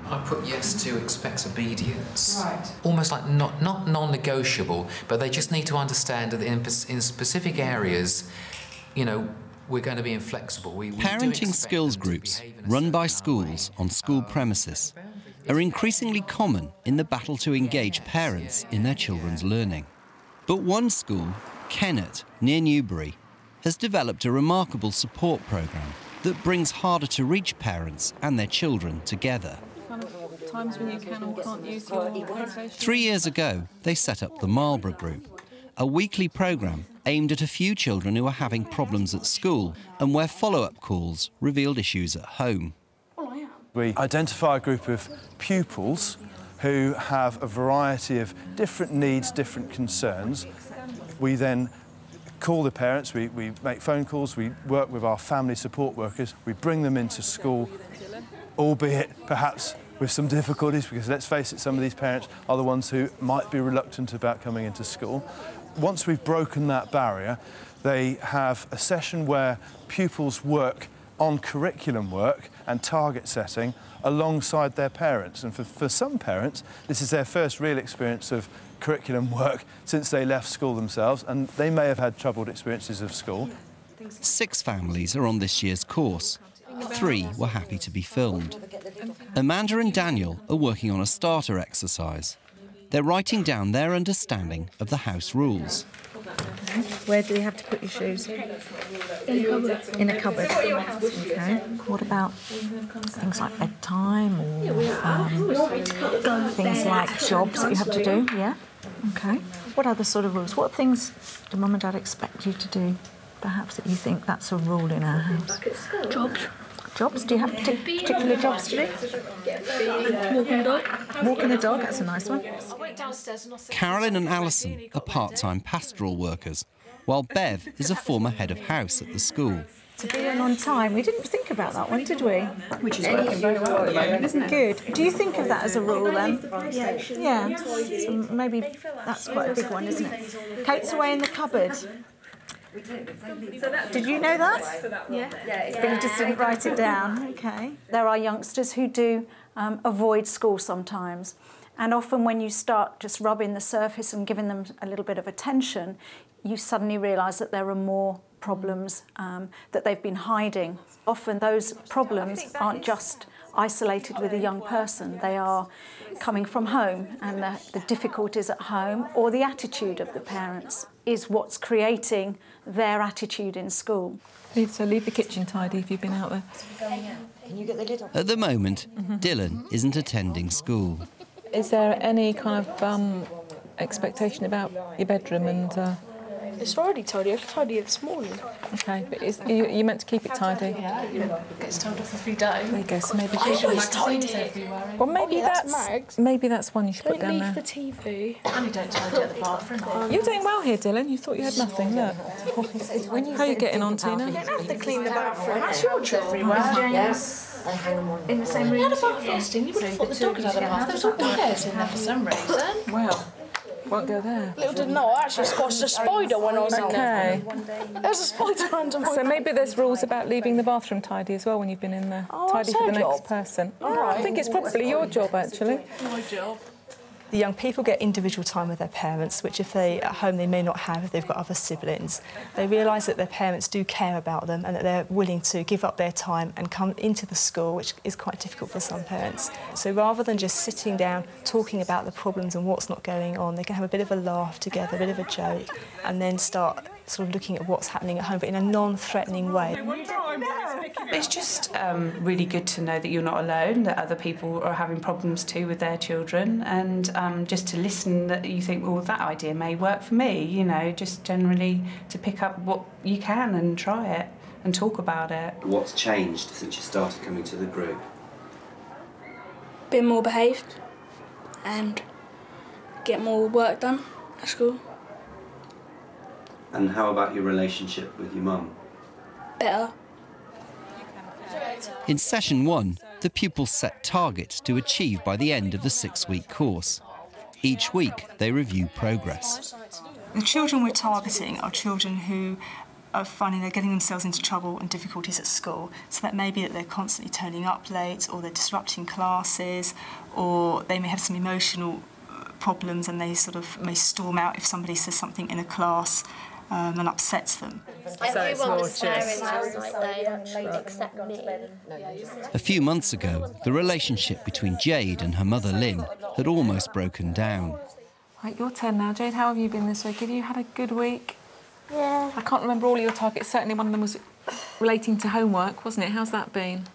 I put yes to expects obedience. Right. Almost like not non-negotiable, but they just need to understand that in specific areas, you know, we're going to be inflexible. Parenting skills groups run by schools on school premises are increasingly common in the battle to engage parents in their children's learning. But one school, Kennet, near Newbury, has developed a remarkable support programme that brings harder to reach parents and their children together. Times when you can or can't use your PlayStation. 3 years ago, they set up the Marlborough Group, a weekly programme aimed at a few children who are having problems at school and where follow-up calls revealed issues at home. We identify a group of pupils who have a variety of different needs, different concerns. We then call the parents, we make phone calls, we work with our family support workers, we bring them into school, albeit perhaps with some difficulties, because let's face it, some of these parents are the ones who might be reluctant about coming into school. Once we've broken that barrier, they have a session where pupils work on curriculum work and target setting alongside their parents. And for some parents, this is their first real experience of curriculum work since they left school themselves, and they may have had troubled experiences of school. 6 families are on this year's course. 3 were happy to be filmed. Amanda and Daniel are working on a starter exercise. They're writing down their understanding of the house rules. Where do you have to put your shoes? In a cupboard. In a cupboard. Okay. What about things like bedtime or things like jobs that you have to do? Yeah. Okay. What other sort of rules? What things do Mum and Dad expect you to do? Perhaps that you think that's a rule in our house. Jobs. Jobs? Do you have particular jobs to do? Walking the dog. Walking the dog, that's a nice one. Carolyn and Alison are part-time pastoral workers, while Bev is a former head of house at the school. To be in on time, we didn't think about that one, did we? Which is working very well at the moment, isn't it? Good. Do you think of that as a rule then? Yeah. Yeah. So maybe that's quite a big one, isn't it? Kate's away in the cupboard. Did you know that? Yeah. But you just didn't write it down. Okay. There are youngsters who do avoid school sometimes. And often when you start just rubbing the surface and giving them a little bit of attention, you suddenly realise that there are more problems that they've been hiding. Often those problems aren't just isolated with a young person. They are coming from home, and the difficulties at home or the attitude of the parents is what's creating their attitude in school. So leave the kitchen tidy if you've been out there. Can you get the lid off? At the moment, Dylan isn't attending school. Is there any kind of expectation about your bedroom and... It's already tidy. I tidied it this morning. OK, but you meant to keep it tidy? Yeah. It gets told off every day. There you go, so maybe... I always tidy it. Well, maybe Maybe that's one you should put down there. Don't leave the TV. And you don't tidy at the bathroom. You're doing well here, Dylan. You thought you had nothing, look. How are you getting on, Tina? You don't have to clean the bathroom. That's your job. Everywhere, yes. In the same room. We had a bath last year. You would have thought the dog had had a bath. There was all hairs in there for some reason. Well, won't go there. Little did know, I actually squashed a spider when I was in there. There's a spider under my... So maybe there's rules about leaving the bathroom tidy as well when you've been in there. Tidy for the next person. I think it's probably your job, actually. My job. The young people get individual time with their parents, which if they at home they may not have if they've got other siblings. They realise that their parents do care about them and that they're willing to give up their time and come into the school, which is quite difficult for some parents. So rather than just sitting down talking about the problems and what's not going on, they can have a bit of a laugh together, a bit of a joke, and then start sort of looking at what's happening at home, but in a non-threatening way. It's just really good to know that you're not alone, that other people are having problems too with their children, and just to listen that you think, well, that idea may work for me, you know, just generally to pick up what you can and try it and talk about it. What's changed since you started coming to the group? Been more behaved and get more work done at school. And how about your relationship with your mum? Better. In session 1, the pupils set targets to achieve by the end of the 6-week course. Each week, they review progress. The children we're targeting are children who of finding they're getting themselves into trouble and difficulties at school. So that may be that they're constantly turning up late, or they're disrupting classes, or they may have some emotional problems and they sort of may storm out if somebody says something in a class and upsets them. Everyone's parents like that, except me. A few months ago, the relationship between Jade and her mother Lynn had almost broken down. Right, your turn now, Jade. How have you been this week? Have you had a good week? Yeah. I can't remember all of your targets. Certainly one of them was relating to homework, wasn't it? How's that been?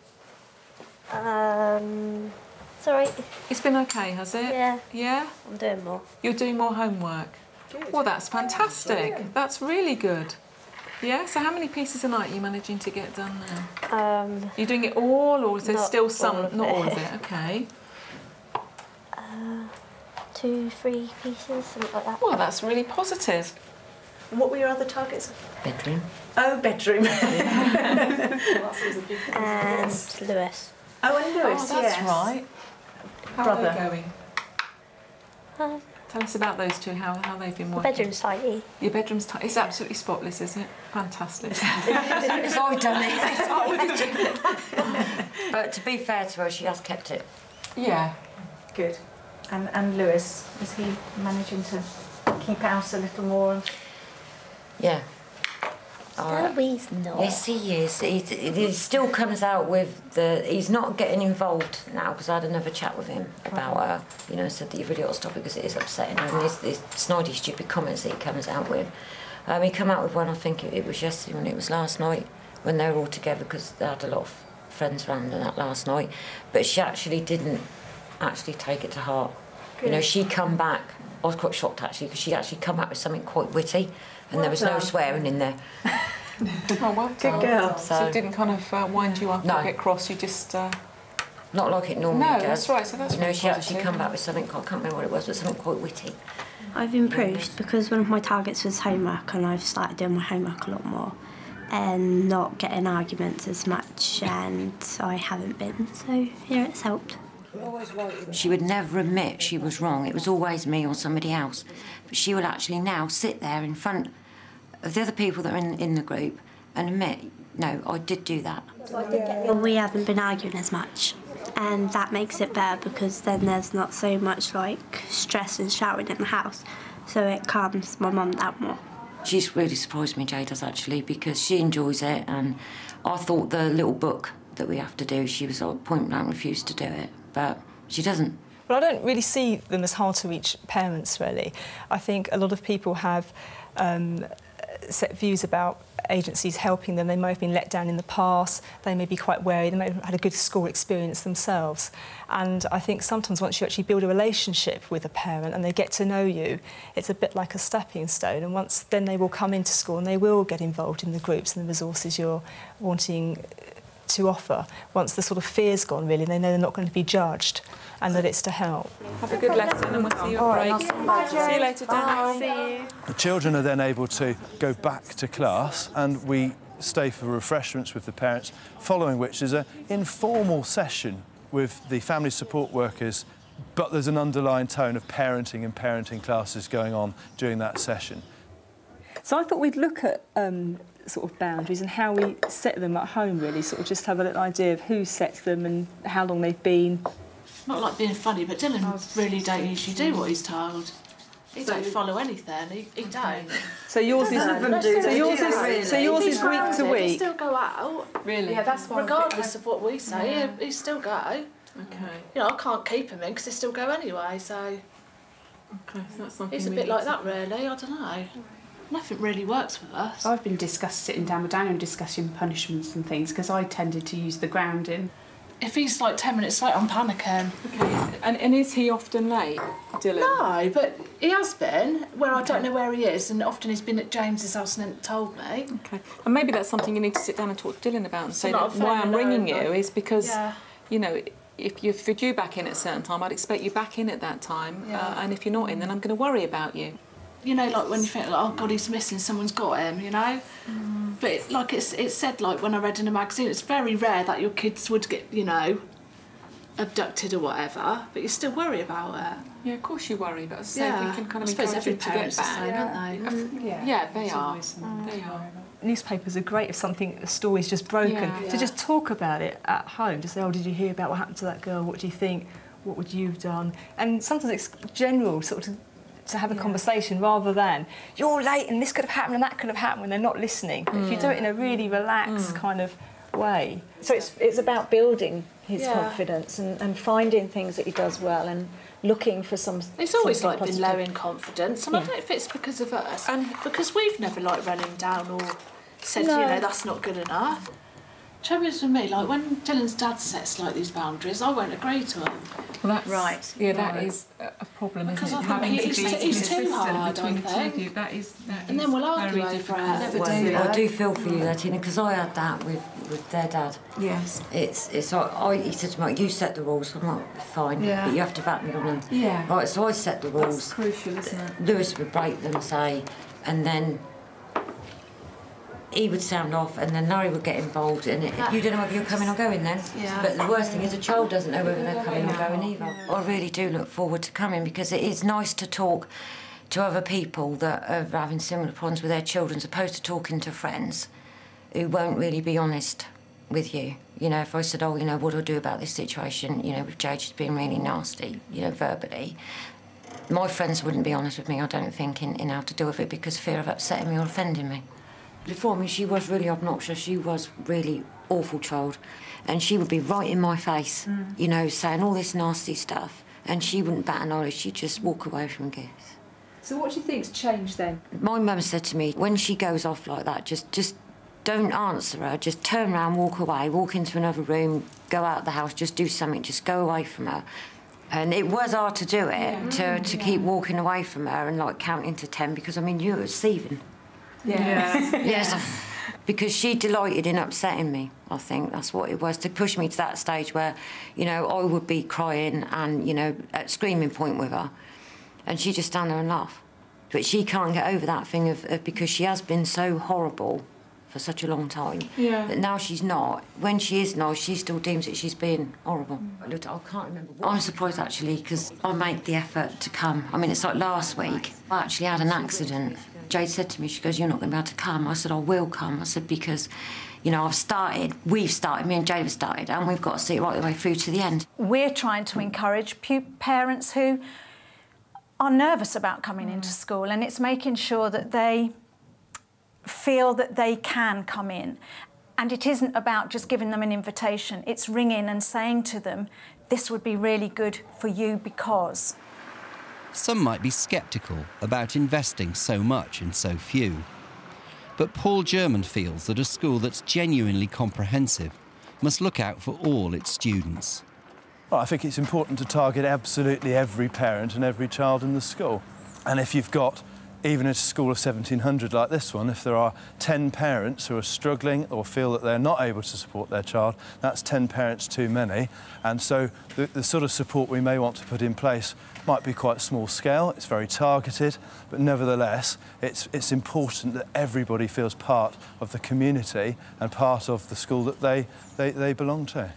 It's all right. It's been OK, has it? Yeah. Yeah? I'm doing more. You're doing more homework? Good. Well, that's fantastic. That's really good. Yeah? So how many pieces a night are you managing to get done now? Are you doing it all, or is there still some? Not all of it, OK. 2, 3 pieces, something like that. Well, that's really positive. And what were your other targets? Bedroom. Oh, bedroom. And Lewis. Oh, and Lewis, Oh, that's right. How Brother. are they going? Tell us about those two, how they've been The working. bedroom's tidy. Your bedroom's tidy. It's absolutely spotless, isn't it? Fantastic. It's all done it. But to be fair to her, she has kept it. Yeah. Good. And Lewis, is he managing to keep out a little more? Yeah. No, he's not. Yes, he is. He still comes out with the... He's not getting involved now, because I had another chat with him about her. You know, said that you've really got to stop it because it is upsetting. And these snidey, stupid comments that he comes out with. He came out with one, I think it was yesterday, when it was last night, when they were all together, because they had a lot of friends around and that last night. But she actually didn't take it to heart. Good. You know, she come back... I was quite shocked, actually, because she actually come back with something quite witty, and there was no swearing in there. Oh, well, good girl. So it didn't kind of wind you up or get cross, you just... Not like it normally does. No, that's right, so that's really she actually positive. come back with something, I can't remember what it was, but something quite witty. I've improved because one of my targets was homework, and I've started doing my homework a lot more and not getting arguments as much, and I haven't been, so yeah, it's helped. She would never admit she was wrong. It was always me or somebody else. But she will actually now sit there in front of the other people that are in the group and admit, no, I did do that. We haven't been arguing as much, and that makes it better because then there's not so much like stress and shouting in the house, so it calms my mum down more. She's really surprised me, Jade does, actually, because she enjoys it, and I thought the little book that we have to do, she was like point blank refused to do it, but she doesn't. Well, I don't really see them as hard to reach parents, really. I think a lot of people have set views about agencies helping them. They may have been let down in the past, they may be quite wary, they may have had a good school experience themselves. And I think sometimes once you actually build a relationship with a parent and they get to know you, it's a bit like a stepping stone, and once then they will come into school and they will get involved in the groups and the resources you're wanting to offer. Once the sort of fear's gone, really, they know they're not going to be judged and that it's to help. Have a good lesson and we'll see you at break. See you later, Dan. See you. The children are then able to go back to class, and we stay for refreshments with the parents, following which is an informal session with the family support workers, but there's an underlying tone of parenting and parenting classes going on during that session. So I thought we'd look at sort of boundaries and how we set them at home, really, sort of just have a little idea of who sets them and how long they've been. Not like being funny, but Dylan really don't usually do what he's told. He don't follow anything. He don't. So yours is yours is week to week. He still go out. Really? Yeah, that's why. Regardless of what we say, he still go. Okay. You know, I can't keep him in because he still go anyway. So. Okay, so that's something. He's a bit like that, really. I don't know. Nothing really works with us. I've been sitting down with Daniel and discussing punishments and things because I tended to use the grounding. If he's like 10 minutes late, I'm panicking. Okay, and is he often late, Dylan? No, but he has been, where I don't know where he is, and often he's been at James's house and then told me. Okay, and maybe that's something you need to sit down and talk to Dylan about and say not that why I'm ringing you like, is because, you know, if you're due back in at a certain time, I'd expect you back in at that time, and if you're not in, then I'm going to worry about you. You know, like when you think, like, oh God, he's missing, someone's got him, you know? But like it's said, like when I read in a magazine, it's very rare that your kids would get, you know, abducted or whatever, but you still worry about it. Yeah, of course you worry, but as I say, we can kind of I suppose encourage every you to get parent's the back. same, aren't they? Yeah, they are. They are. newspapers are great if a story's just broken, Yeah. to just talk about it at home, to say, oh, did you hear about what happened to that girl? What do you think? What would you have done? And sometimes it's general, sort of, to have a conversation rather than, you're late and this could have happened and that could have happened, when they're not listening. But if you do it in a really relaxed kind of way. So it's about building his confidence and finding things that he does well and looking for some. It's always something been positive. low in confidence, and I don't know if it's because of us, and because we've never run him down or said, that's not good enough. Trouble is with me, when Dylan's dad sets these boundaries, I won't agree to them. Well, that's right. Yeah, that is a problem, Because isn't it? I think he's too hard, between I the two of you. think. That is And then we'll argue over it. I do feel for you, Tina, because I had that with their dad. Yes. It's like, he said to me, you set the rules. I'm like, fine, but you have to back me on them. Yeah. Right, so I set the rules. That's crucial, isn't it? Lewis would break them, say, and then he would sound off, and then Larry would get involved, and you don't know whether you're coming or going then. Yeah. But the worst thing is a child doesn't know whether they're coming or going either. I really do look forward to coming, because it is nice to talk to other people that are having similar problems with their children, as opposed to talking to friends who won't really be honest with you. If I said, what do I do about this situation, with Jade just being really nasty, verbally, my friends wouldn't be honest with me, I don't think, in how to deal with it, because fear of upsetting me or offending me. Before me, she was really obnoxious. She was really awful child. And she would be right in my face, saying all this nasty stuff. And she wouldn't bat an eye, she'd just walk away from gifts. So what do you think's changed then? My mum said to me, when she goes off like that, just don't answer her. Just turn around, walk away, walk into another room, go out the house, just do something, just go away from her. And it was hard to do it, to keep walking away from her and counting to 10, because you were deceiving. Yeah. Yes. Because she delighted in upsetting me, I think. That's what it was, to push me to that stage where, I would be crying and, at screaming point with her. And she'd just stand there and laugh. But she can't get over that thing of because she has been so horrible for such a long time. Yeah. But now she's not. When she is nice, she still deems that she's being horrible. I can't remember what. I'm surprised, actually, because I made the effort to come. It's like last week, I actually had an accident. Jade said to me, she goes, you're not going to be able to come. I said, I will come. I said, because, we've started, me and Jade have started, and we've got to see it right the way through to the end. We're trying to encourage parents who are nervous about coming into school, and it's making sure that they feel that they can come in. And it isn't about just giving them an invitation. It's ringing and saying to them, this would be really good for you because... Some might be sceptical about investing so much in so few. But Paul German feels that a school that's genuinely comprehensive must look out for all its students. Well, I think it's important to target absolutely every parent and every child in the school. And if you've got, even at a school of 1,700 like this one, if there are 10 parents who are struggling or feel that they're not able to support their child, that's 10 parents too many. And so the sort of support we may want to put in place might be quite small scale, it's very targeted, but nevertheless, it's important that everybody feels part of the community and part of the school that they belong to.